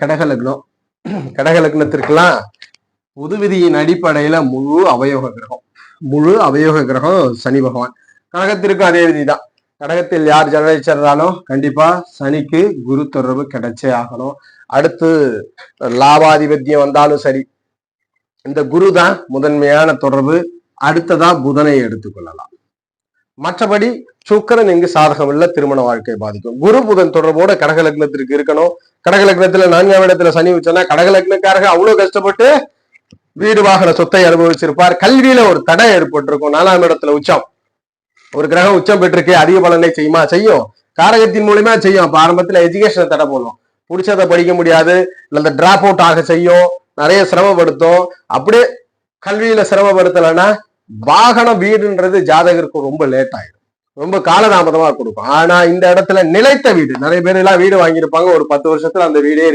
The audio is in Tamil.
கடகலக்னம் கடகலக்னத்திற்கெல்லாம் பொது விதியின் அடிப்படையில முழு அவயோக கிரகம் சனி பகவான். கடகத்திற்கு அதே விதிதான். கடகத்தில் யார் ஜனனிச்சிருந்தாலும் கண்டிப்பா சனிக்கு குரு தொடர்பு கிடைச்சே ஆகணும். அடுத்து லாபாதிபத்தியம் வந்தாலும் சரி, இந்த குரு தான் முதன்மையான தொடர்பு. அடுத்ததா புதனை எடுத்துக்கொள்ளலாம். மற்றபடி சுக்கிரன் இங்கு சாதகம் இல்ல, திருமண வாழ்க்கை பாதிக்கும். குரு புதன் தொடர்போட கடகலக்னத்திற்கு இருக்கணும். கடகலக்னத்துல 4ஆம் இடத்துல சனி வச்சோன்னா கடகலக்னக்காரங்க அவ்வளவு கஷ்டப்பட்டு வீடு வாகன சொத்தை அனுபவிச்சிருப்பார். கல்வியில ஒரு தடை ஏற்பட்டிருக்கும். 4ஆம் இடத்துல உச்சம், ஒரு கிரகம் உச்சம் பெற்றிருக்கு, அதிக பலனை செய்யும். காரகத்தின் மூலியமா செய்யும். அப்ப ஆரம்பத்துல எஜுகேஷனை தடை பண்ணும், பிடிச்சதை படிக்க முடியாது, இல்ல டிராப் அவுட் ஆக செய்யும், நிறைய சிரமப்படுத்தும். அப்படியே கல்வியில சிரமப்படுத்தலைன்னா வாகனம் வீடுன்றது ஜாதகருக்கு ரொம்ப லேட் ஆயிடும், ரொம்ப காலதாமதமா கொடுக்கும். ஆனா இந்த இடத்துல நிலைத்த வீடு, நிறைய பேர் எல்லாம் வீடு வாங்கியிருப்பாங்க, ஒரு 10 வருஷத்துல அந்த வீடே